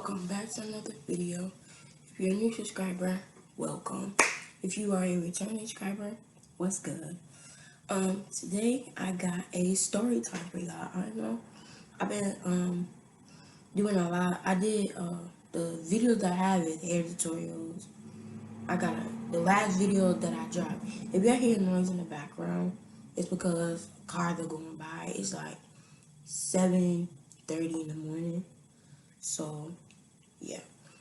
Welcome back to another video. If you're a new subscriber, welcome. If you are a returning subscriber, what's good? Today I got a story time for y'all. I know I've been doing a lot. I did the videos that I have is hair tutorials. I got the last video that I dropped. If y'all hear noise in the background, it's because cars are going by. It's like 7:30 in the morning. So yeah,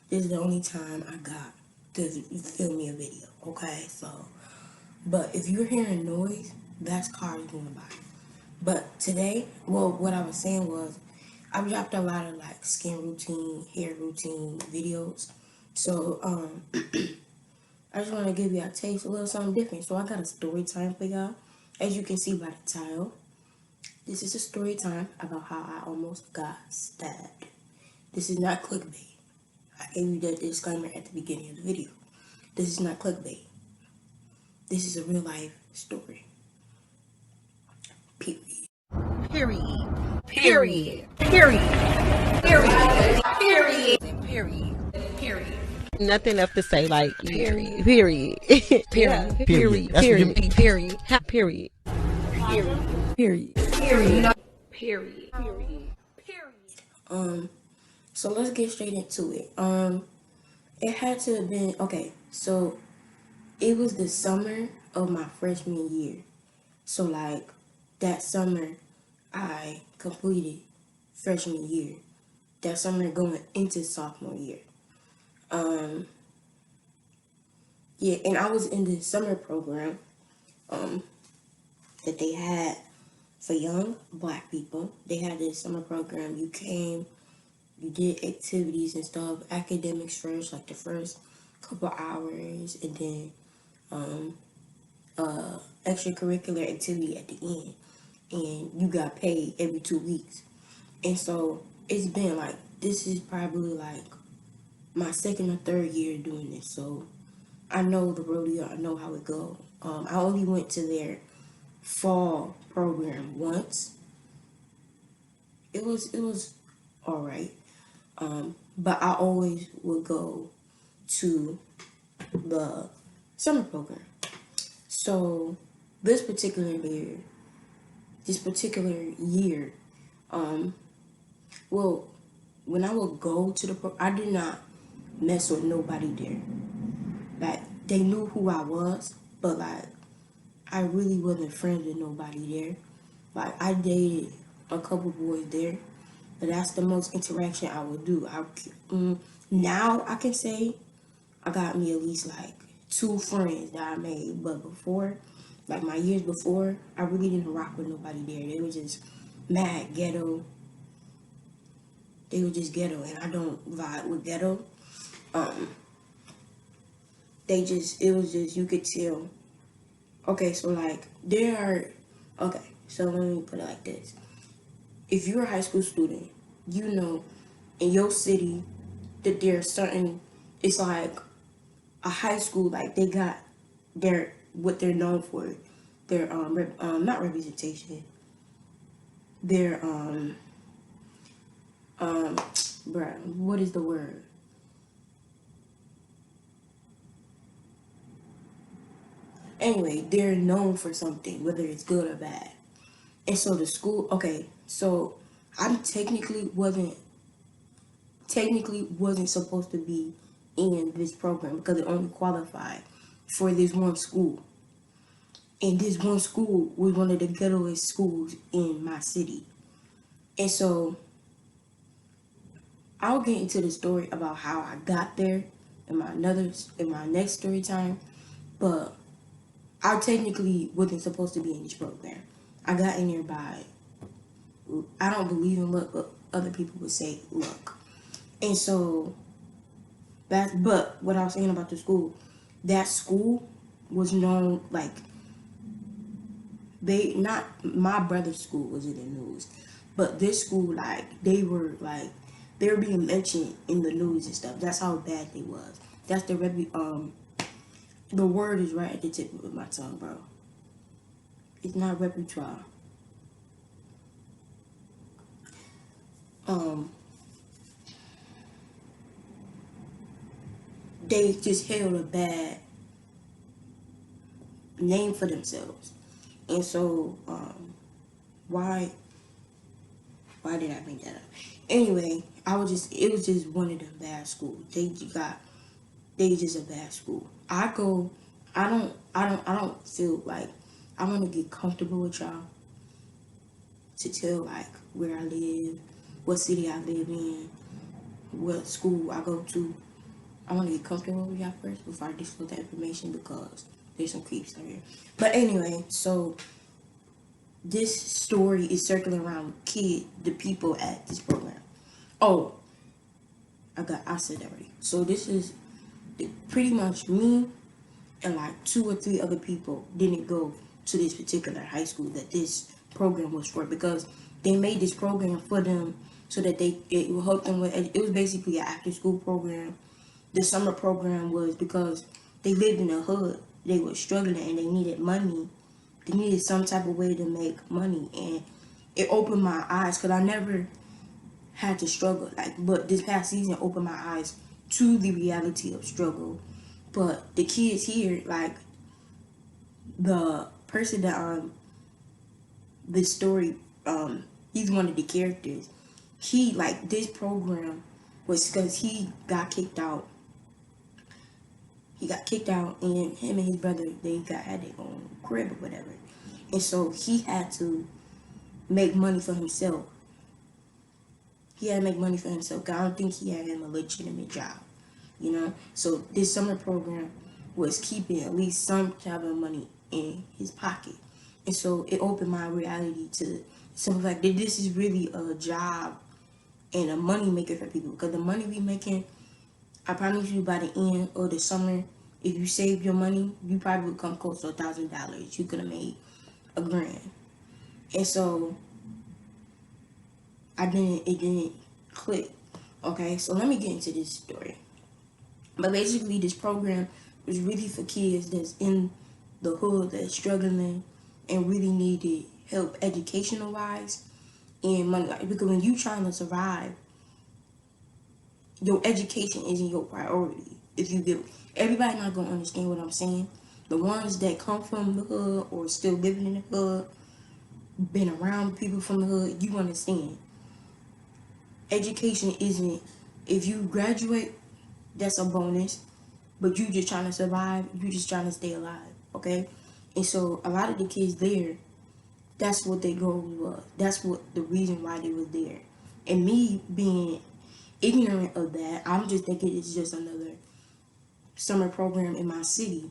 this is the only time I got to film me a video, okay? So, but if you're hearing noise, that's cars going by. But today, well, what I was saying was, I've dropped a lot of like skin routine, hair routine videos. So, I just want to give you a taste, a little something different. So I got a story time for y'all. As you can see by the title, this is a story time about how I almost got stabbed. This is not clickbait. I gave you the disclaimer at the beginning of the video. This is not clickbait. This is a real life story. Period. Period. Period. Period. Period. Period. Period. Period. Nothing left to say. Like period. Period. Period. Period. Period. Period. Period. Period. Period. Period. Period. So let's get straight into it. It had to have been okay. So it was the summer of my freshman year. So like that summer, I completed freshman year. That summer going into sophomore year. Yeah, and I was in the summer program that they had for young black people. They had this summer program. You came, you did activities and stuff, academics first, like the first couple hours, and then extracurricular activity at the end. And you got paid every 2 weeks. And so it's been like, this is probably like my second or third year doing this. So I know the rodeo, I know how it goes. I only went to their fall program once. It was all right. But I always would go to the summer program. So this particular year, well, when I would go to I did not mess with nobody there. Like they knew who I was, but like I really wasn't friends with nobody there. Like I dated a couple boys there, but that's the most interaction I would do. Now I can say I got me at least like 2 friends that I made, but before, like my years before, I really didn't rock with nobody there. They were just mad ghetto. They were just ghetto, and I don't vibe with ghetto. It was just, you could tell. Okay, so like okay, so let me put it like this. If you're a high school student, you know in your city that there's certain, it's like a high school, like they got what they're known for, their not representation, their bruh, what is the word? Anyway, they're known for something, whether it's good or bad. And so the school, okay, so I'm technically wasn't supposed to be in this program because it only qualified for this one school. And this one school was one of the ghettoest schools in my city. And so I'll get into the story about how I got there in my next story time, but I technically wasn't supposed to be in this program. I got in there by, I don't believe in luck, but other people would say luck. And so but what I was saying about the school, that school was known, like not my brother's school was in the news, but this school, like they were being mentioned in the news and stuff. That's how bad they was. That's the word is right at the tip of my tongue, bro. It's not repertoire. they just held a bad name for themselves. And so, why why did I bring that up? Anyway, it was just one of them bad schools. They just a bad school. I don't feel like I want to get comfortable with y'all to tell like where I live, what city I live in, what school I go to. I want to get comfortable with y'all first before I disclose that information because there's some creeps out here. But anyway, so this story is circling around the people at this program. Oh, I said that already. So this is pretty much me and like 2 or 3 other people didn't go to this particular high school that this program was for because they made this program for them so that it will help them with it was basically an after school program. The summer program was because they lived in a hood, they were struggling and they needed money. They needed some type of way to make money, and it opened my eyes because I never had to struggle but this past season opened my eyes to the reality of struggle. But the kids here, like the person that this story he's one of the characters. He like this program was because he got kicked out, and him and his brother had their own crib or whatever, and so he had to make money for himself. He had to make money for himself. 'Cause I don't think he had him a legitimate job, you know. So this summer program was keeping at least some type of money in his pocket, and so it opened my reality to some fact that this is really a job and a money maker for people. Because the money we making, I promise you, by the end of the summer, if you save your money, you probably would come close to $1,000. You could have made $1,000, and so it didn't click. Okay, so let me get into this story. But basically, this program was really for kids that's in the hood that's struggling and really needed help educational wise and money. Like, because when you trying to survive, your education isn't your priority. If you get everybody not gonna understand what I'm saying. The ones that come from the hood or still living in the hood, been around people from the hood, you understand. Education isn't if you graduate, that's a bonus. But you just trying to survive, you just trying to stay alive, okay? And so a lot of the kids there, that's what their goal was. That's what the reason why they was there. And me being ignorant of that, I'm just thinking it's just another summer program in my city.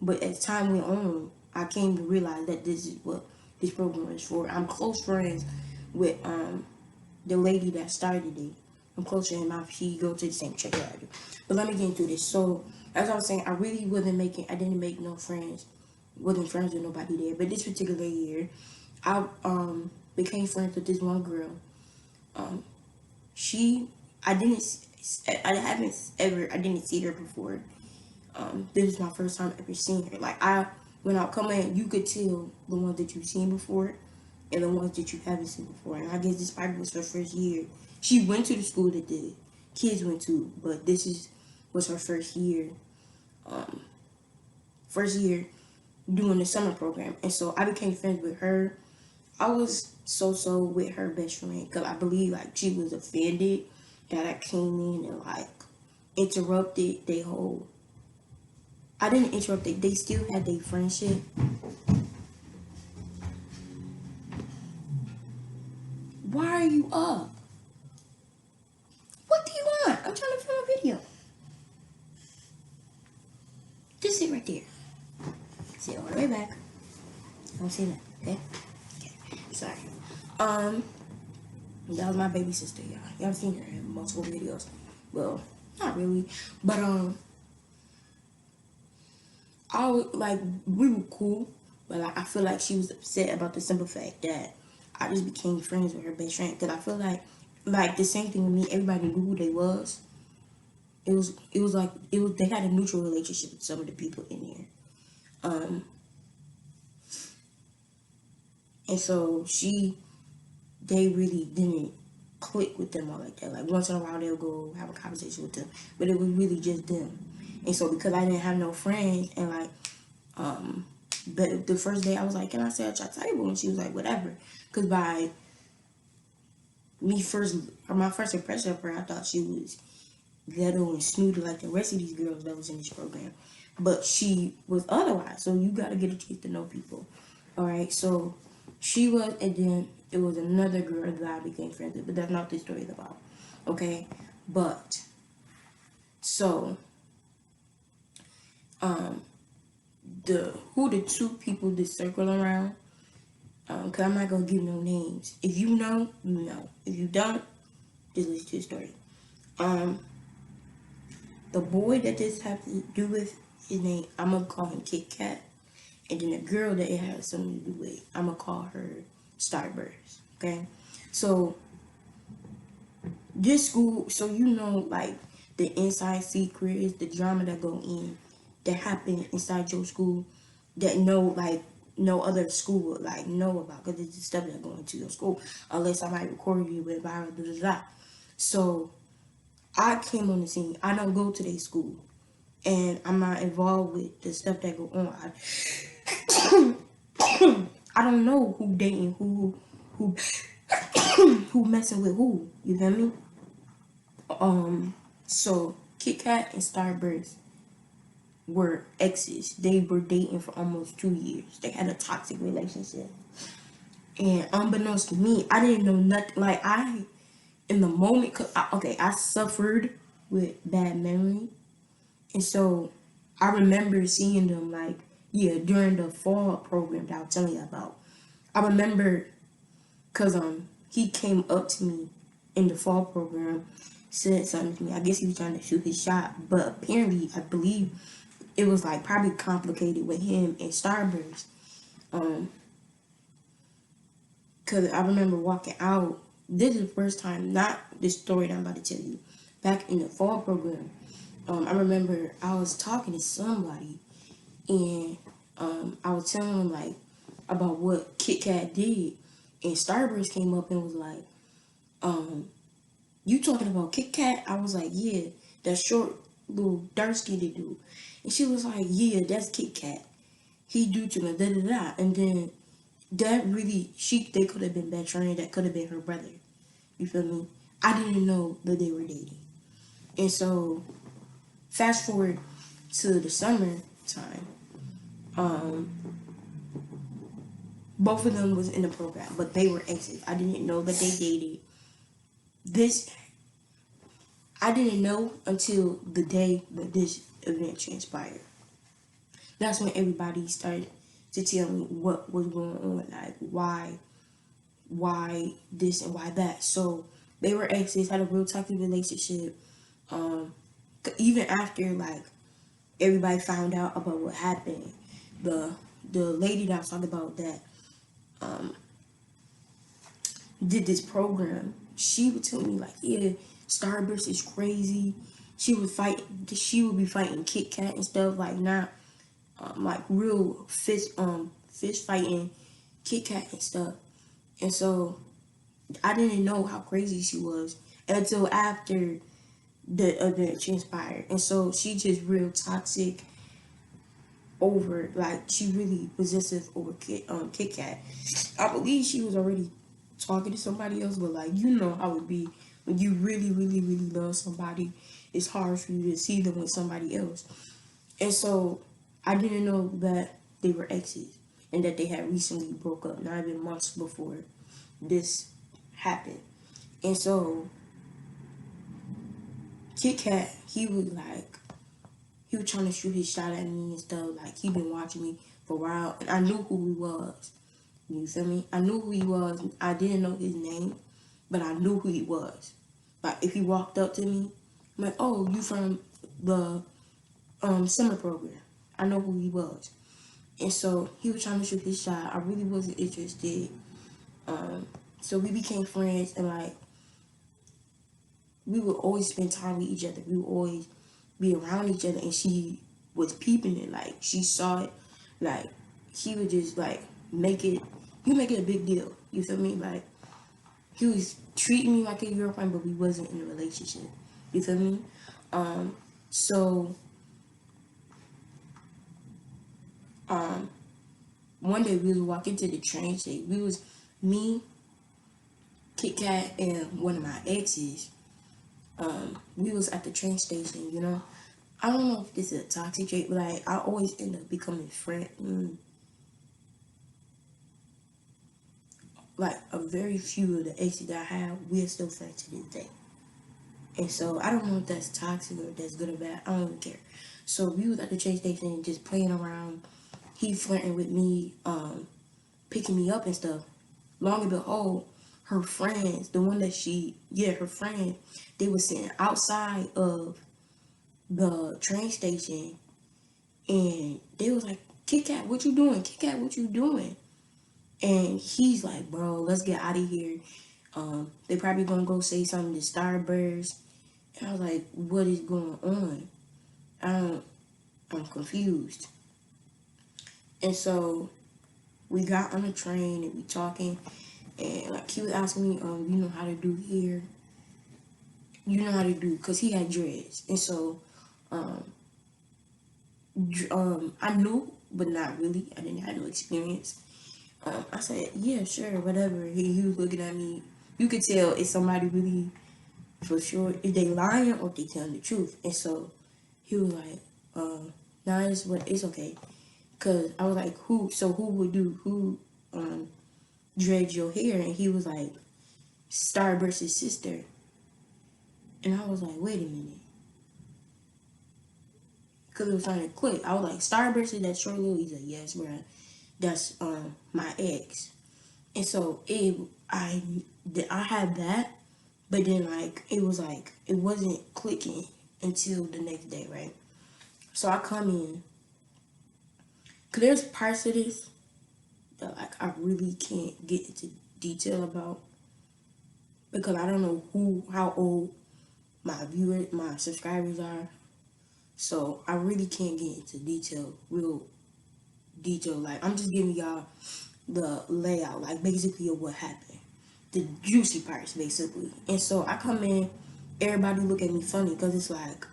But as time went on, I came to realize that this is what this program is for. I'm close friends with the lady that started it. I'm close to him. She go to the same church I do. But let me get into this. So as I was saying, I really I didn't make no friends. Wasn't friends with nobody there. But this particular year, I became friends with this one girl. Um, she, I didn't see her before. This was my first time ever seeing her. Like when I come in, you could tell the ones that you've seen before and the ones that you haven't seen before. And I guess this probably was her first year. She went to the school that the kids went to, but was her um, first year doing the summer program. And so I became friends with her. I was so with her best friend because I believe like she was offended that I came in and like interrupted they whole. I didn't interrupt it. They still had their friendship. Why are you up? What do you want? I'm trying to film a video. Just sit right there. Sit all the way back. Don't say that, okay? Okay. Sorry. That was my baby sister, y'all. Y'all seen her in multiple videos. Well, not really. But we were cool, but like I feel like she was upset about the simple fact that I just became friends with her best friend. Cause I feel like the same thing with me. Everybody knew who they was. They had a neutral relationship with some of the people in there. And so they really didn't. click with them all like that. Like once in a while they'll go have a conversation with them, but it was really just them. And so because I didn't have no friends, and like but the first day I was like, can I sit at your table? And she was like, whatever. Because by my first impression of her, I thought she was ghetto and snooty like the rest of these girls that was in this program. But she was otherwise. So you got to get a chance to know people. All right. So she was, and then it was another girl that I became friends with. But that's not what this story is about. Okay. But so the two people that circle around, because I'm not gonna give no names. If you know, you know. If you don't, just listen to the story. Um, the boy that this had to do with, his name, I'm gonna call him Kit Kat, and then the girl that it has something to do with, I'm gonna call her Starburst. Okay, so this school, so you know, like the inside secrets, the drama that go in, that happen inside your school, that no other school would like know about, because it's the stuff that go into your school unless somebody recorded you with viral, da da da. So I came on the scene. I don't go to their school, and I'm not involved with the stuff that go on. I don't know who dating who who messing with who. You feel me? So Kit Kat and Starburst were exes. They were dating for almost 2 years. They had a toxic relationship. And unbeknownst to me, I didn't know nothing. Like in the moment, I suffered with bad memory. And so I remember seeing them like, yeah, during the fall program that I was telling you about. I remember because he came up to me in the fall program, said something to me. I guess he was trying to shoot his shot, but apparently I believe it was like probably complicated with him and Starburst. Cause I remember walking out. This is the first time, not this story that I'm about to tell you. Back in the fall program, I remember I was talking to somebody, and I was telling them like about what Kit Kat did, and Starburst came up and was like, "You talking about Kit Kat?" I was like, "Yeah, that short little dark skinned dude," and she was like, "Yeah, that's Kit Kat. He do to me, da da da," and then that really they could have been best friends. That could have been her brother. You feel me? I didn't know that they were dating. And so fast forward to the summertime, both of them was in the program, but they were exes. I didn't know that they dated. This I didn't know until the day that this event transpired. That's when everybody started to tell me what was going on, like why this and why that. So they were exes, had a real toxic relationship. Um, even after like everybody found out about what happened, the the lady that I was talking about that did this program, she would tell me like, yeah, Starburst is crazy. She would be fighting Kit Kat and stuff, like not like real fist fighting Kit Kat and stuff. And so I didn't know how crazy she was until after the event transpired. And so she just real toxic over, like she really possessive over Kit Kat. I believe she was already talking to somebody else, but like you know how it be when you really, really, really love somebody, it's hard for you to see them with somebody else. And so I didn't know that they were exes and that they had recently broke up, not even months before this happened. And so Kit Kat, he was trying to shoot his shot at me and stuff. Like he been watching me for a while, and I knew who he was. You feel me? I knew who he was. I didn't know his name, but I knew who he was. Like if he walked up to me, I'm like, "Oh, you from the summer program?" I know who he was, and so he was trying to shoot his shot. I really wasn't interested. So we became friends, and like we would always spend time with each other. We would always be around each other, and she was peeping it. Like she saw it. Like he would just like make it. You make it a big deal. You feel me? Like he was treating me like a girlfriend, but we wasn't in a relationship. You feel me? So one day we was walking to the train station. We was me, Kit Kat, and one of my exes. We was at the train station. You know, I don't know if this is a toxic trait, but like I always end up becoming friend. Like a very few of the exes that I have, we're still friends to this day. And so I don't know if that's toxic or if that's good or bad. I don't even care. So we was at the train station just playing around. He flirting with me, picking me up and stuff. Long and behold, her friends, the one that her friend, they were sitting outside of the train station, and they was like, Kit Kat, what you doing? Kit Kat, what you doing? And he's like, bro, let's get out of here. They probably gonna go say something to Starburst. And I was like, what is going on? I don't, I'm confused. And so we got on the train and we talking, and like he was asking me, you know how to do here? You know how to do? Cause he had dreads, and so I knew, but not really. I didn't have no experience. I said, yeah, sure, whatever. He was looking at me. You could tell if somebody really, for sure, if they lying or if they telling the truth. And so he was like, nah, it's okay. Cause I was like, who dreads your hair? And he was like, Starburst's sister. And I was like, wait a minute. Cause it was trying to click. I was like, Starburst is that short little? He's like, yes, bro. That's my ex. And so I had that, but then like it was like it wasn't clicking until the next day, right? So I come in, cause there's parts of this that like I really can't get into detail about because I don't know how old my subscribers are. So I really can't get into real detail. Like I'm just giving y'all the layout, like basically of what happened, the juicy parts basically. And so I come in, everybody look at me funny because it's like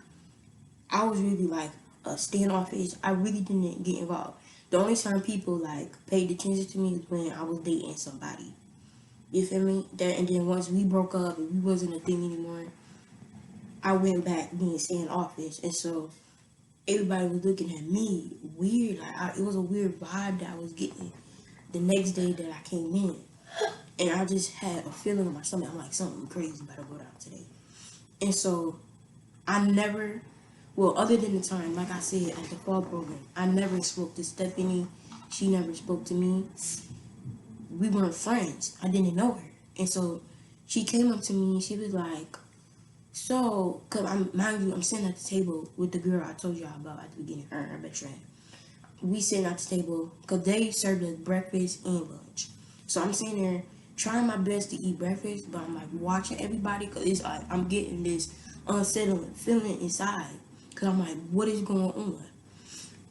I was really like a standoffish. I really didn't get involved. The only time people like paid attention to me was when I was dating somebody. You feel me? That and then once we broke up and we wasn't a thing anymore, I went back being standoffish, and so everybody was looking at me weird. Like it was a weird vibe that I was getting the next day that I came in, and I just had a feeling in my stomach. I'm like something crazy about to go down today, and so I never, well, other than the time, like I said at the fall program, I never spoke to Stephanie. She never spoke to me. We weren't friends. I didn't know her, and so she came up to me and she was like, "So, cause mind you, I'm sitting at the table with the girl I told y'all about at the beginning, her best friend. We sitting at the table because they served us breakfast and lunch. So I'm sitting there trying my best to eat breakfast, but I'm like watching everybody because it's like I'm getting this unsettling feeling inside because I'm like, what is going on?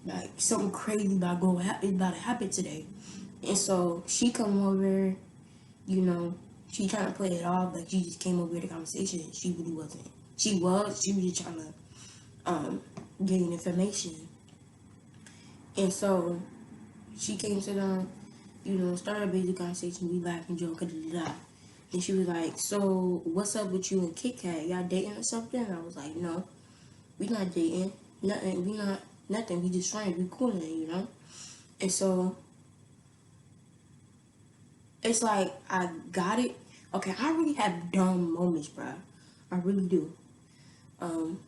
Like something crazy about to happen today. And so she come over, you know, she trying to play it off like she just came over the conversation. She really wasn't. She was just trying to gain information. And so she came to them, you know, started a basic conversation. We laughed and joked, da. And she was like, "So, what's up with you and Kit Kat? Y'all dating or something?" And I was like, "No, we not dating. Nothing. We not nothing. We just friends. We cool, you know." And so it's like I got it. Okay, I really have dumb moments, bro. I really do. Um,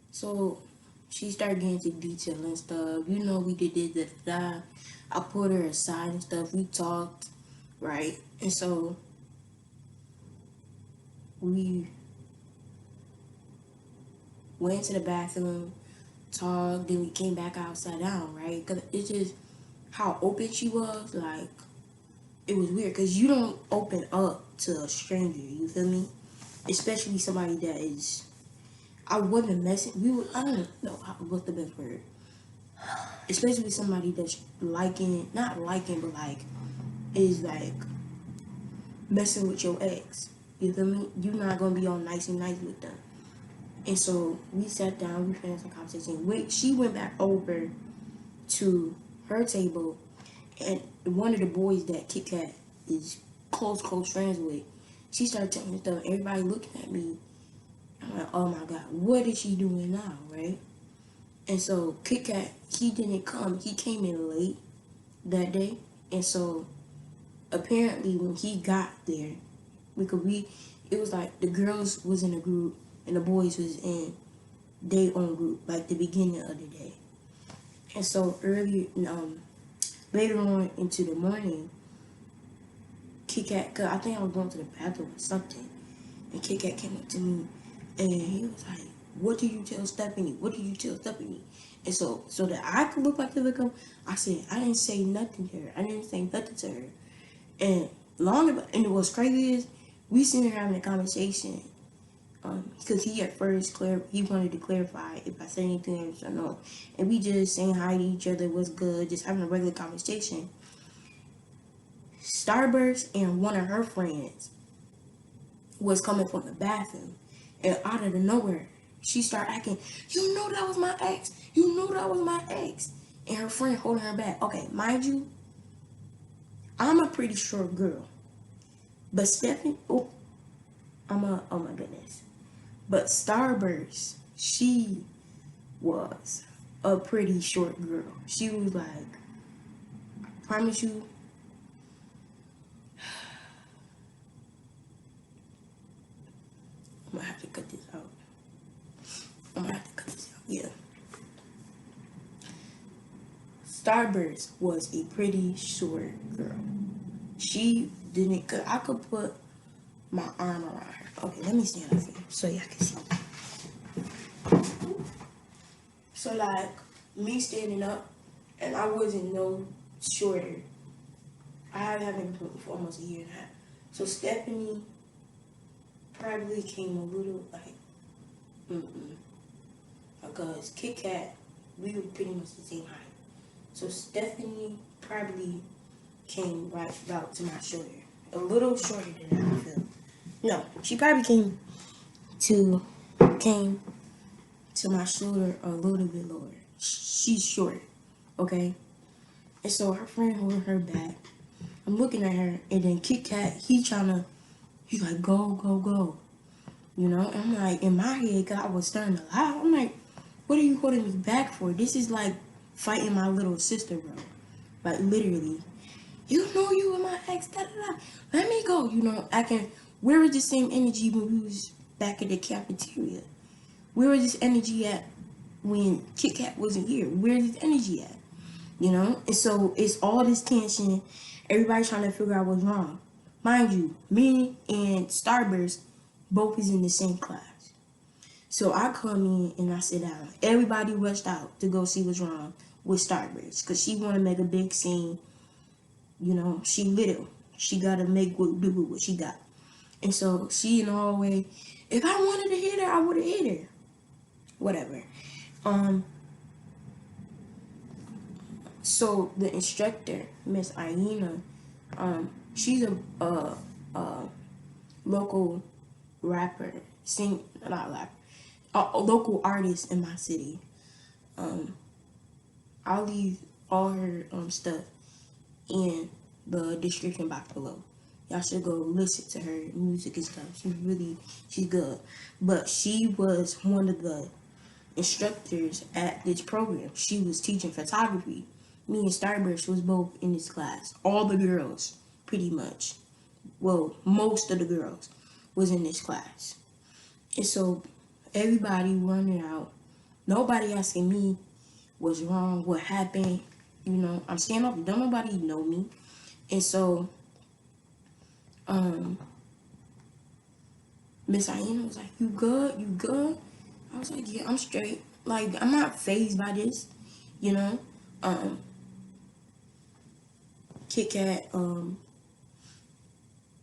so she started getting into detail and stuff. You know, we did this, that. I put her aside and stuff. We talked, right? And so we went to the bathroom, talked, then we came back outside down, right? Because it's just how open she was, like, it was weird. Because you don't open up to a stranger, you feel me? Especially somebody that is, I wasn't messing, I don't know what's the best word. Especially somebody that's liking, not liking, but like, is like messing with your ex. You feel me? You're not gonna be all nice and nice with them. And so we sat down, we finished the conversation. She went back over to her table, and one of the boys that Kit Kat is close friends with, she started telling me stuff. Everybody looking at me. I'm like, oh my god, what is she doing now, right? And so Kit Kat, he didn't come. He came in late that day, and so apparently when he got there, it was like the girls was in a group and the boys was in their own group, like the beginning of the day. And so later on into the morning, Kit Kat, cause I think I was going to the bathroom or something, and Kit Kat came up to me, and he was like, "What did you tell Stephanie? What did you tell Stephanie?" And so that I could look like the victim, I said I didn't say nothing to her. I didn't say nothing to her. And and what's crazy is we sitting here having a conversation, because he at first he wanted to clarify if I said anything or no, and we just saying hi to each other, what's good, just having a regular conversation. Starburst and one of her friends was coming from the bathroom, and out of the nowhere, she started acting, you know that was my ex, you know that was my ex, and her friend holding her back. Okay, mind you, I'm a pretty short girl, but Stephanie, oh my goodness, but Starburst, she was a pretty short girl. She was like, I promise you, I'm gonna have to cut this out. Yeah. Starburst was a pretty short girl. She didn't, I could put my arm around her. Okay, let me stand up here so y'all can see. So like, me standing up, and I wasn't no shorter. I haven't been for almost a year and a half. So Stephanie probably came a little like, because Kit Kat, we were pretty much the same height. So Stephanie probably came right about to my shoulder. A little shorter than I feel. No, she probably came to my shoulder a little bit lower. She's short, okay? And so her friend holding her back. I'm looking at her, and then Kit Kat, he's like, go. You know? And I'm like, in my head, cause I was starting to laugh. I'm like, what are you holding me back for? This is like fighting my little sister, bro. Like, literally. You know you were my ex, da-da-da. Let me go, you know, where was the same energy when we was back at the cafeteria? Where was this energy at when Kit Kat wasn't here? Where's this energy at? You know? And so it's all this tension. Everybody's trying to figure out what's wrong. Mind you, me and Starburst both is in the same class. So I come in and I sit down. Everybody rushed out to go see what's wrong with Starburst because she want to make a big scene. You know, she little. She got to do with what she got. And so she in the hallway. If I wanted to hit her, I would have hit her. Whatever. So the instructor, Miss Aina, she's a local rapper, not rapper, a local artist in my city. I'll leave all her stuff in the description box below. Y'all should go listen to her music and stuff. She's good. But she was one of the instructors at this program. She was teaching photography. Me and Starburst was both in this class. All the girls, pretty much. Well, most of the girls was in this class. And so everybody running out. Nobody asking me what's wrong, what happened. You know, I'm standing up. Don't nobody know me. And so, Miss Aina was like, you good? You good? I was like, yeah, I'm straight. Like, I'm not phased by this, you know? Kit Kat,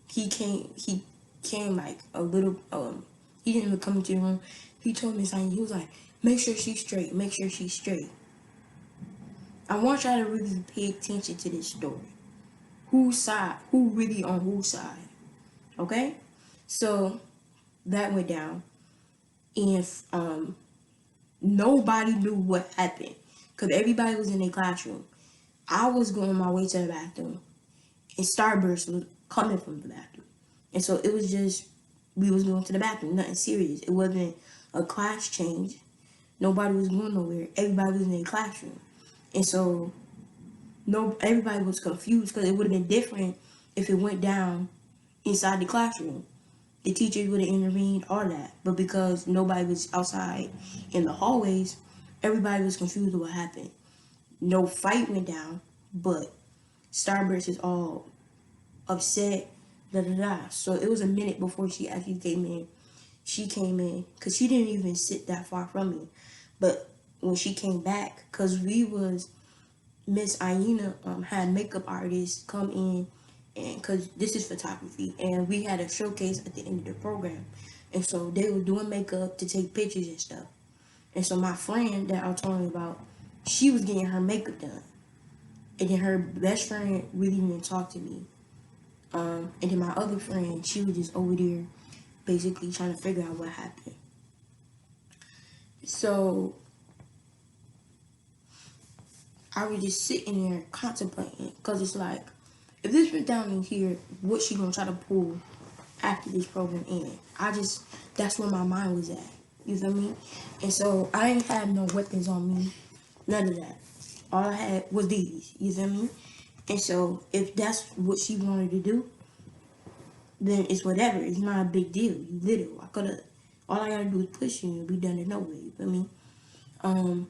he came like a little, he didn't even come into the room. He told Miss Aina, he was like, make sure she's straight. Make sure she's straight. I want y'all to really pay attention to this story. Whose side? Who really on whose side? Okay, so that went down, and nobody knew what happened because everybody was in their classroom. I was going my way to the bathroom, and Starburst was coming from the bathroom, and so it was just we was going to the bathroom, nothing serious. It wasn't a class change. Nobody was going nowhere. Everybody was in their classroom, and so no, everybody was confused because it would have been different if it went down inside the classroom. The teachers would have intervened, all that. But because nobody was outside in the hallways, everybody was confused with what happened. No fight went down, but Starburst is all upset, da da da. So it was a minute before she actually came in. She came in because she didn't even sit that far from me. But when she came back, because we was Miss Aina had makeup artists come in, and because this is photography, and we had a showcase at the end of the program, and so they were doing makeup to take pictures and stuff. And so my friend that I was telling you about, she was getting her makeup done, and then her best friend really didn't talk to me. And then my other friend, she was just over there, basically trying to figure out what happened. So I was just sitting there contemplating, because it's like, if this went down in here, what she gonna try to pull after this program end? That's where my mind was at. You feel me? And so I didn't have no weapons on me, none of that. All I had was these. You feel me? And so if that's what she wanted to do, then it's whatever. It's not a big deal. You little. All I gotta do is push you and be done to nowhere. You feel me? Um,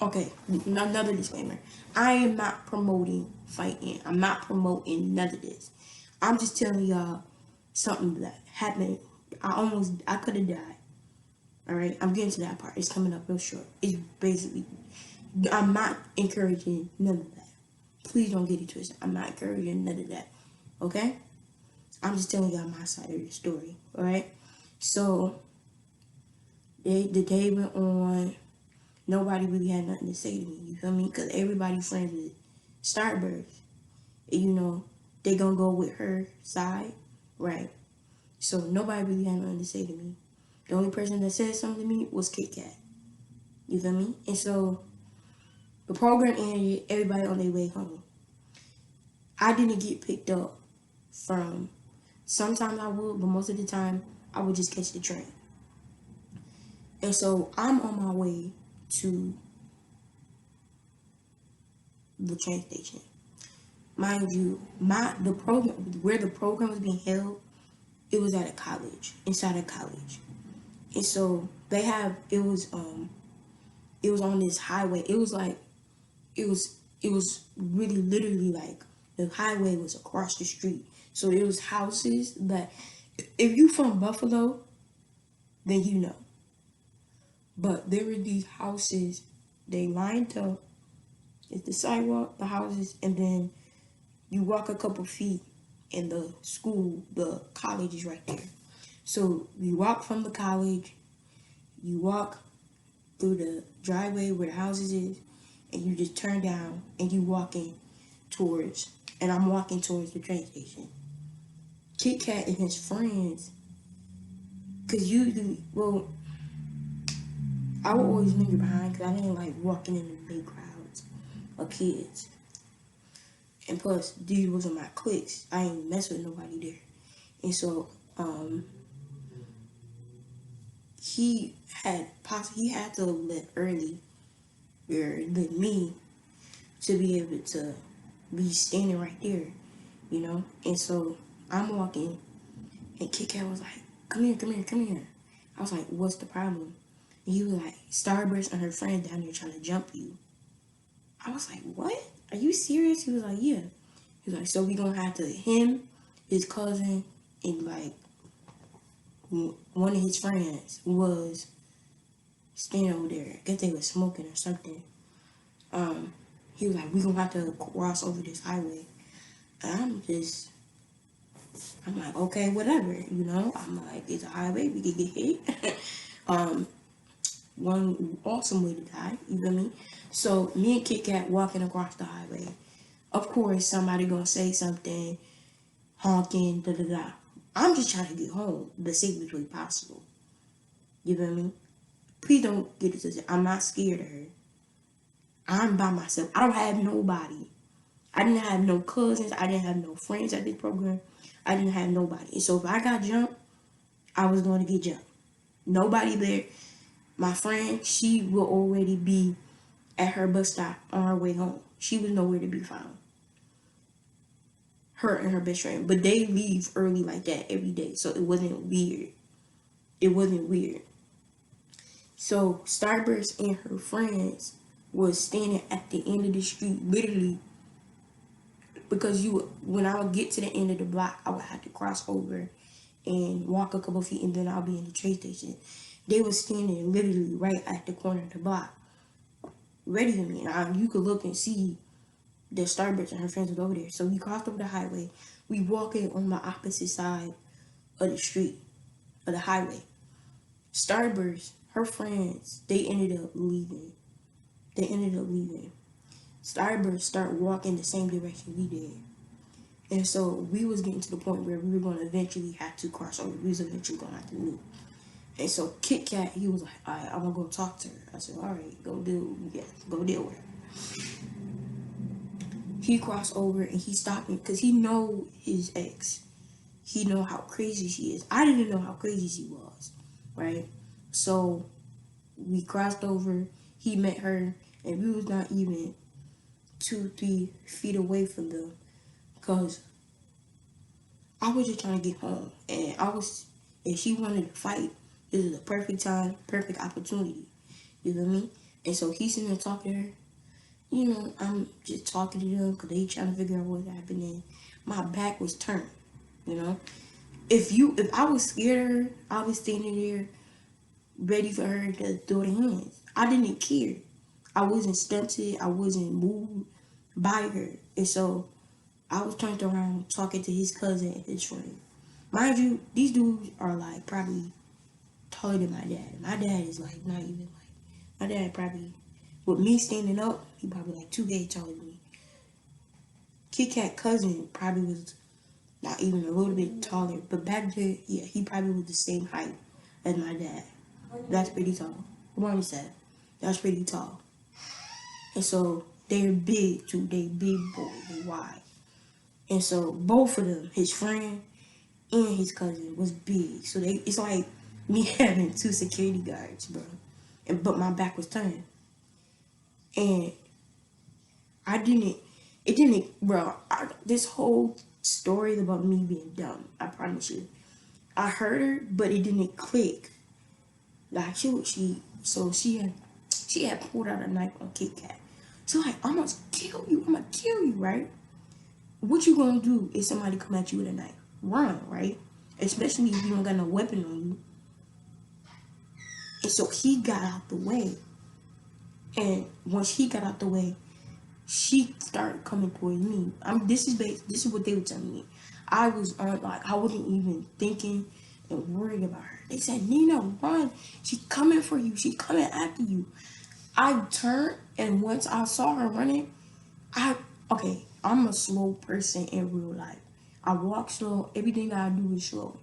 Okay, another disclaimer. I am not promoting fighting. I'm not promoting none of this. I'm just telling y'all something that happened. I could have died. All right, I'm getting to that part. It's coming up real short. It's basically, I'm not encouraging none of that. Please don't get it twisted. I'm not encouraging none of that. Okay? I'm just telling y'all my side of the story. All right? So, the day went on. Nobody really had nothing to say to me. You feel me? Because everybody friends with Starburst. You know, they gonna go with her side, right? So nobody really had nothing to say to me. The only person that said something to me was Kit Kat. You feel me? And so the program ended. Everybody on their way home. I didn't get picked up from. Sometimes I would, but most of the time I would just catch the train. And so I'm on my way to the train station. Mind you, the program where the program was being held, it was at a college, inside a college. And so it was on this highway. It was like it was really literally like the highway was across the street. So there was houses that if you from Buffalo, then you know. But there were these houses, they lined up. It's the sidewalk, the houses, and then you walk a couple feet and the college is right there. So you walk from the college, you walk through the driveway where the houses is, and you just turn down and you walking towards, and I'm walking towards the train station. Kit Kat and his friends, cause usually, well, I would always linger behind because I didn't like walking in the big crowds of kids. And plus, these wasn't my cliques. I ain't mess with nobody there. And so, he had to have left early than me to be able to be standing right there, you know. And so I'm walking, and Kit Kat was like, "Come here, come here, come here." I was like, "What's the problem?" And he was like, "Starburst and her friend down there trying to jump you." I was like, "What? Are you serious?" He was like, "Yeah." He was like, "So we gonna have to him, his cousin, and like one of his friends was standing over there. I guess they were smoking or something." He was like, "We gonna have to cross over this highway." And I'm like, "Okay, whatever, you know." I'm like, "It's a highway, we could get hit." um, One awesome way to die, you feel me? So me and Kit Kat walking across the highway. Of course, somebody gonna say something, honking, da da da. I'm just trying to get home the safest way possible. You know what I mean? Please don't get it twisted. I'm not scared of her. I'm by myself. I don't have nobody. I didn't have no cousins. I didn't have no friends at this program. I didn't have nobody. And so if I got jumped, I was going to get jumped. Nobody there. My friend, she will already be at her bus stop on her way home. She was nowhere to be found. Her and her best friend. But they leave early like that every day. So it wasn't weird. It wasn't weird. So Starburst and her friends was standing at the end of the street, literally, because when I would get to the end of the block, I would have to cross over and walk a couple feet, and then I'll be in the train station. They were standing literally right at the corner of the block, ready for me. And you could look and see the Starburst and her friends was over there. So we crossed over the highway. We walking on the opposite side of the street, of the highway. Starburst, her friends, they ended up leaving. Starburst started walking the same direction we did. And so we was getting to the point where we were going to eventually have to cross over. We was eventually going to have to move. And so Kit Kat, he was like, all right, I'm going to go talk to her. I said, all right, go deal with her. He crossed over and he stopped me because he know his ex. He know how crazy she is. I didn't know how crazy she was, right? So we crossed over. He met her, and we was not even 2-3 feet away from them, because I was just trying to get home, and if she wanted to fight, this is the perfect time, perfect opportunity. You feel me? And so he's sitting there talking to her. I'm just talking to them because they trying to figure out what's happening. My back was turned. You know, if I was scared of her, I was standing there ready for her to throw the hands. I didn't care. I wasn't stunted. I wasn't moved by her, and so I was turned around talking to his cousin and his friend. Mind you, these dudes are like probably taller than my dad. My dad is like not even like my dad probably, with me standing up, he probably like 2 days taller than me. Kit Kat cousin probably was not even a little bit taller, but back then, yeah, he probably was the same height as my dad. That's pretty tall. What he said, that's pretty tall. And so they're big too. They big boys. They wide. And so both of them, his friend and his cousin, was big. So it's like me having two security guards, bro. But my back was turned, and I didn't. It didn't, bro. This whole story is about me being dumb. I promise you. I heard her, but it didn't click. Like she had pulled out a knife on Kit Kat. So like, I'm gonna kill you. I'm gonna kill you, right? What you gonna do if somebody come at you with a knife? Run, right? Especially if you don't got no weapon on you. And so he got out the way. And once he got out the way, she started coming towards me. This is what they were telling me. I was on, like, I wasn't even thinking and worried about her. They said, Nina, run. She's coming for you. She's coming after you. I turned, and once I saw her running, I'm a slow person in real life. I walk slow. Everything that I do is slow.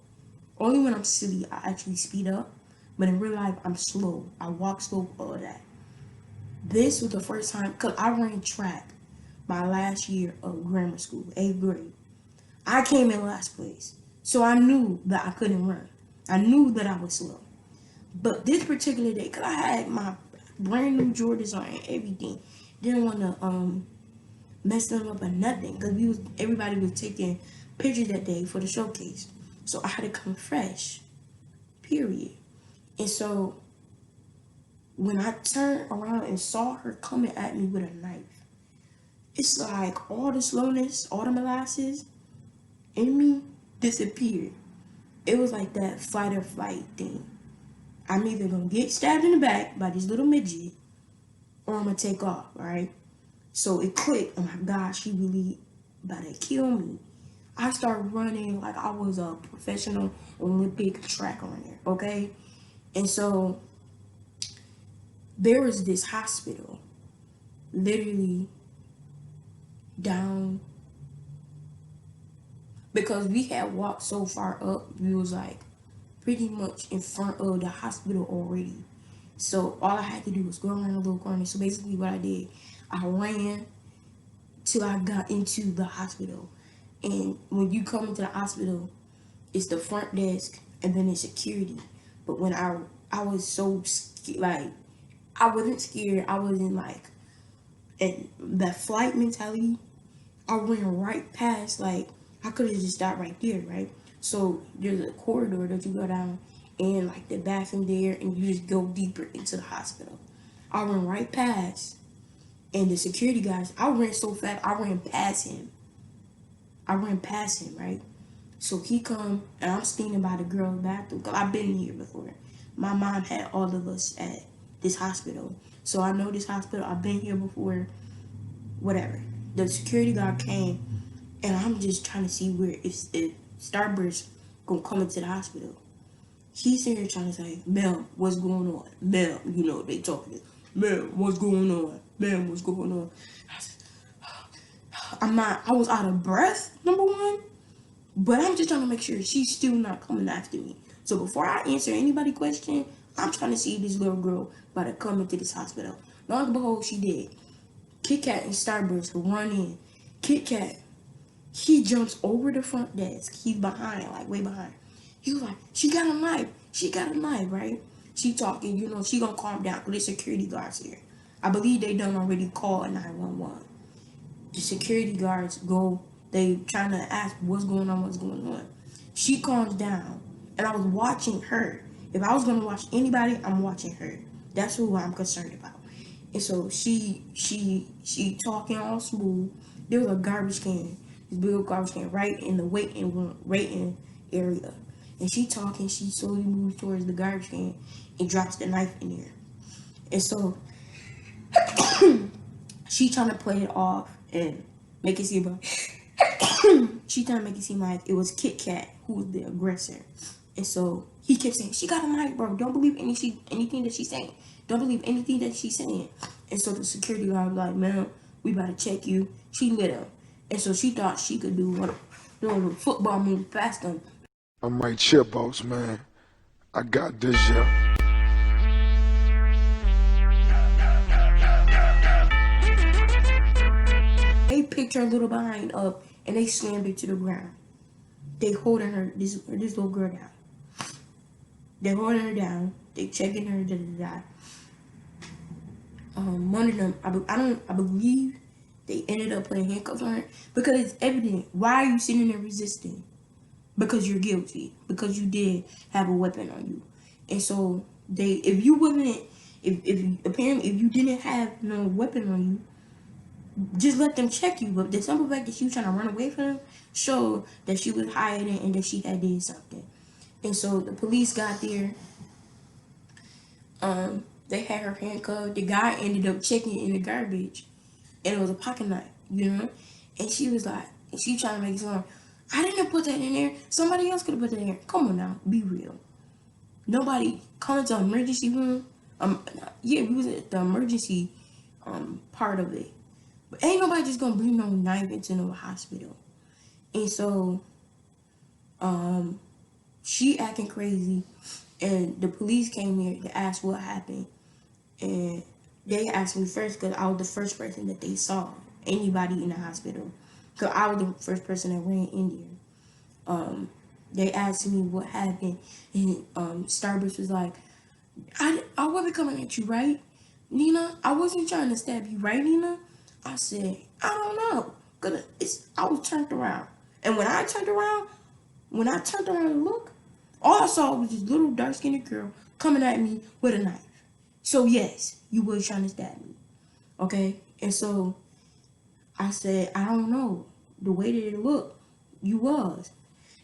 Only when I'm silly, I actually speed up. But in real life, I'm slow. I walk slow, all of that. This was the first time, because I ran track my last year of grammar school, 8th grade. I came in last place. So I knew that I couldn't run. I knew that I was slow. But this particular day, because I had my brand new Jordans on and everything, didn't want to mess them up or nothing, because everybody was taking pictures that day for the showcase. So I had to come fresh, period. And so when I turned around and saw her coming at me with a knife, it's like all the slowness, all the molasses in me disappeared. It was like that fight or flight thing. I'm either gonna get stabbed in the back by this little midget, or I'm gonna take off, right? So it clicked. Oh my gosh, she really about to kill me. I started running like I was a professional Olympic track runner, okay? And so there was this hospital literally down because we had walked so far up, we was like pretty much in front of the hospital already. So all I had to do was go around a little corner. So basically, what I did, I ran till I got into the hospital. And when you come into the hospital, it's the front desk and then it's security. But when I was so like I wasn't scared. I wasn't like and that flight mentality. I ran right past like I could have just stopped right there, right? So there's a corridor that you go down and like the bathroom there and you just go deeper into the hospital. I ran right past and the security guys, I ran so fast, I ran past him. I ran past him, right? So he come and I'm standing by the girl's bathroom because I've been here before. My mom had all of us at this hospital. So I know this hospital, I've been here before, whatever. The security guard came and I'm just trying to see where if Starburst gonna come into the hospital. He's sitting here trying to say, Mel, what's going on? Mel, you know, they talking. Mel, what's going on? Mel, what's going on? I was out of breath, number one, but I'm just trying to make sure she's still not coming after me. So before I answer anybody question, I'm trying to see if this little girl about to come into this hospital. Lo and behold, she did. Kit Kat and Starburst run in. Kit Kat, he jumps over the front desk. He's behind, like way behind. He was like, she got a knife. She got a knife, right? She talking, you know, she gonna calm down because there's security guards here. I believe they done already called 911. The security guards go, they trying to ask what's going on, what's going on. She calms down, and I was watching her. If I was gonna watch anybody, I'm watching her. That's who I'm concerned about. And so she talking all smooth. There was a garbage can, this big garbage can, right in the waiting room, waiting area. And she talking, she slowly moves towards the garbage can and drops the knife in there. And so she trying to play it off and make it seem like she trying to make it seem like it was Kit Kat who was the aggressor. And so he kept saying, she got a knife, bro. Don't believe anything that she's saying. Don't believe anything that she's saying. And so the security guard was like, man, we about to check you. She lit him. And so she thought she could do a football move past him. I'm right here, boss man. I got this, yeah. They picked her little behind up and they slammed her to the ground. They holding her, this little girl down. They holding her down. They checking her, da da da. One of them, I believe they ended up putting handcuffs on her because it's evident. Why are you sitting there resisting? Because you're guilty. Because you did have a weapon on you. And so if you wasn't, if apparently if you didn't have no weapon on you, just let them check you. But the simple fact that she was trying to run away from them showed that she was hiding and that she had did something. And so the police got there. They had her handcuffed. The guy ended up checking in the garbage, and it was a pocket knife, you know. And she was like, and she trying to make it sound, I didn't put that in there. Somebody else could have put that in there. Come on now, be real. Nobody come to emergency room. Yeah, we was at the emergency part of it, but ain't nobody just gonna bring no knife into no hospital. And so she acting crazy, and the police came here to ask what happened. And they asked me first because I was the first person that they saw, anybody in the hospital. Because I was the first person that ran in there. They asked me what happened, and Starburst was like, I wasn't coming at you, right, Nina? I wasn't trying to stab you, right, Nina? I said, I don't know. Cause I was turned around. And when I turned around and looked, all I saw was this little dark-skinned girl coming at me with a knife. So yes, you was trying to stab me, okay? And so I said, I don't know. The way that it looked, you was.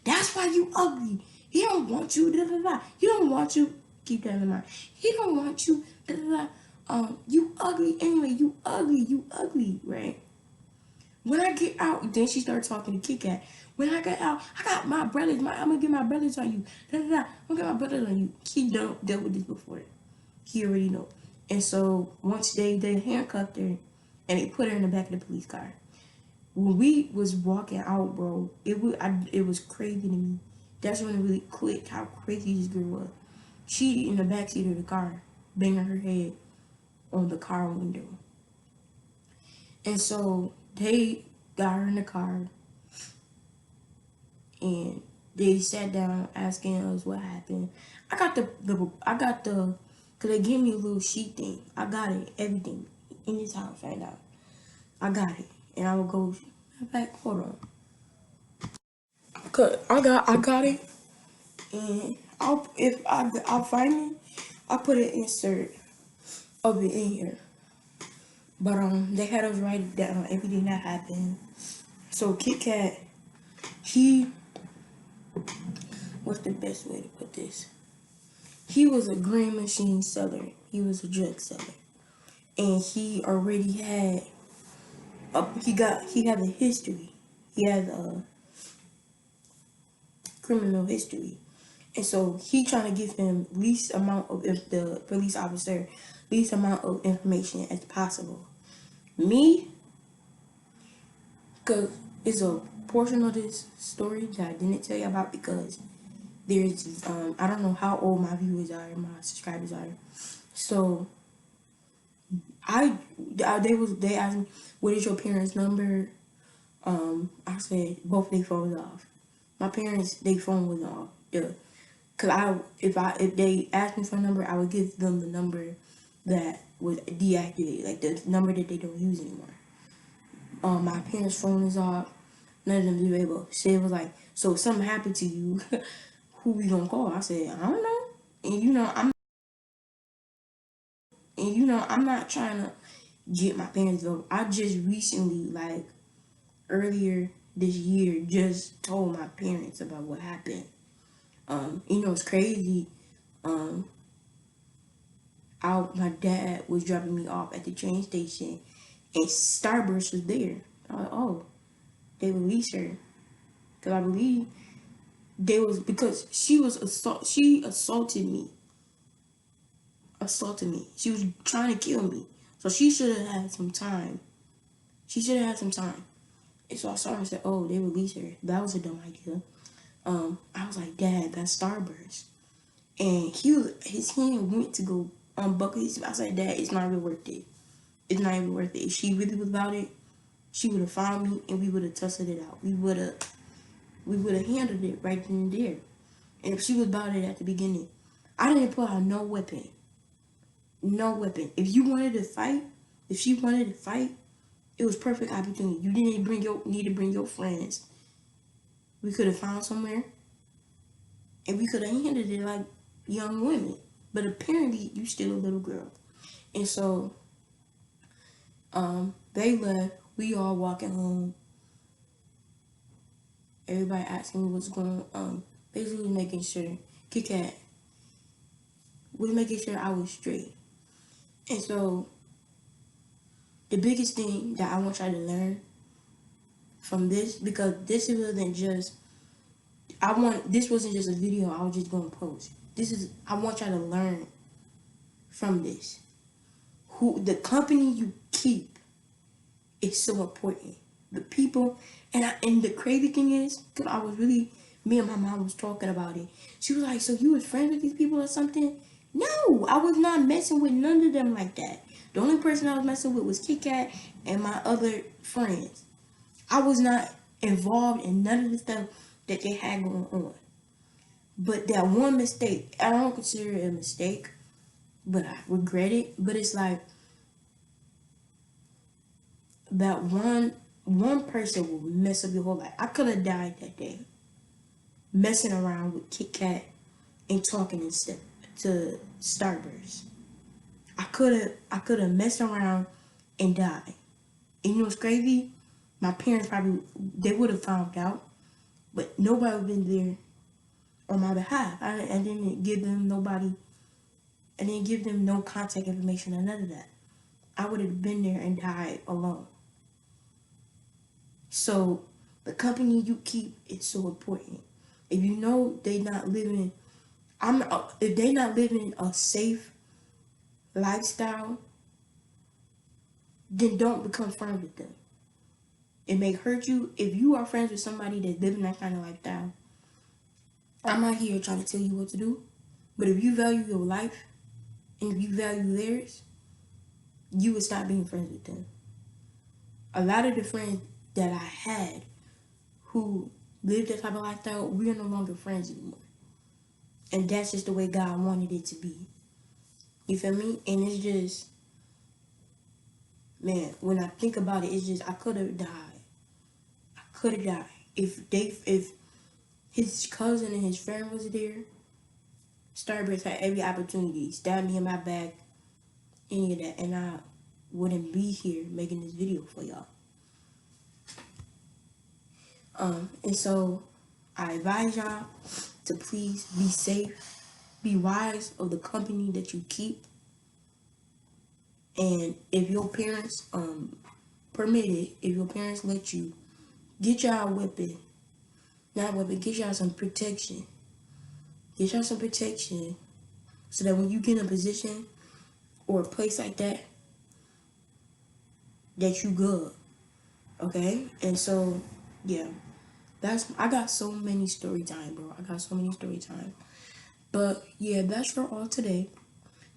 That's why you ugly. He don't want you, da da da. He don't want you. Keep that in mind. He don't want you, da da da. You ugly anyway. You ugly, right? When I get out, then she started talking to Kit Kat. When I get out, I got my brothers. I'm gonna get my brothers on you. Da da da. I'm gonna get my brothers on you. He dealt with this before. He already know. And so once they handcuffed her and they put her in the back of the police car. when we was walking out, bro, it was crazy to me. That's when it really clicked how crazy this girl was. She in the backseat of the car, banging her head on the car window. And so they got her in the car and they sat down asking us what happened. Cause they gave me a little sheet thing. I got it, everything in this house right now. I got it, and I will go back. Hold on, cause I got it, and I'll find it, I'll put an insert of it in here. But they had us write down everything that happened. So Kit Kat, he, what's the best way to put this? He was a green machine seller. He was a drug seller, and he already had he had a history. He had a criminal history, and so he trying to give him least amount of the police officer least amount of information as possible. Me, cause it's a portion of this story that I didn't tell you about because there's I don't know how old my viewers are, my subscribers are. So they asked me, what is your parents' number? I said both their phones off. My parents, their phone was off. Yeah. Cause if they asked me for a number, I would give them the number that was deactivated, like the number that they don't use anymore. My parents' phone is off. None of them were able. She was like, so if something happened to you, who we gonna call? I said, I don't know. And I'm not trying to get my parents though. I just recently, like earlier this year, just told my parents about what happened. It's crazy. Um, my dad was dropping me off at the train station, and Starburst was there. I was like, oh, they released her because I believe they was because she assaulted me. She was trying to kill me, so she should have had some time. She should have had some time. And so I saw her and said, oh, they released her. That was a dumb idea. I was like, Dad, that's Starburst. And his hand went to go unbuckle his. I said, Dad, it's not even worth it. It's not even worth it. If she really was about it, she would have found me and we would have tussled it out. We would have handled it right then and there. And if she was about it at the beginning, I didn't pull out no weapon. No weapon. If you wanted to fight, if she wanted to fight, it was perfect opportunity. You didn't need to bring your friends. We could have found somewhere and we could have handled it like young women. But apparently you still a little girl. And so they left. We all walking home. Everybody asking me what's going on. Basically making sure Kit Kat was making sure I was straight. And so the biggest thing that I want y'all to learn from this, because this wasn't just a video I was just gonna post. I want y'all to learn from this. Who the company you keep is so important. The people and the crazy thing is, cause me and my mom was talking about it. She was like, so you was friends with these people or something? No, I was not messing with none of them like that. The only person I was messing with was Kit Kat and my other friends. I was not involved in none of the stuff that they had going on. But that one mistake, I don't consider it a mistake, but I regret it. But it's like that one person will mess up your whole life. I could have died that day messing around with Kit Kat and talking instead to Starburst. I could have messed around and died. And you know what's crazy? My parents probably they would have found out, but nobody would have been there on my behalf. I didn't give them nobody. I didn't give them no contact information or none of that. I would have been there and died alone. So the company you keep is so important. If you know they not living, if they not living a safe lifestyle, then don't become friends with them. It may hurt you if you are friends with somebody that's living that kind of lifestyle. I'm not here trying to tell you what to do, but if you value your life and if you value theirs, you would stop being friends with them. A lot of the friends that I had who lived that type of lifestyle, we are no longer friends anymore. And that's just the way God wanted it to be. You feel me? And it's just, man, when I think about it, it's just I could have died. I could have died. If his cousin and his friend was there, Starburst had every opportunity, stab me in my back, any of that, and I wouldn't be here making this video for y'all. And so I advise y'all to please be safe, be wise of the company that you keep. And if your parents permit it, if your parents let you, get y'all a weapon. Not a weapon, get y'all some protection. Get y'all some protection so that when you get in a position or a place like that, that you good. Okay? And so, yeah. I got so many story time, bro. I got so many story time. But yeah, that's for all today.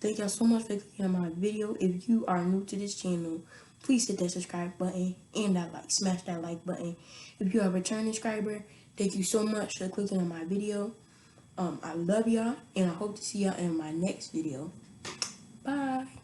Thank y'all so much for clicking on my video. If you are new to this channel, please hit that subscribe button and that like. Smash that like button. If you are a return subscriber, thank you so much for clicking on my video. I love y'all and I hope to see y'all in my next video. Bye.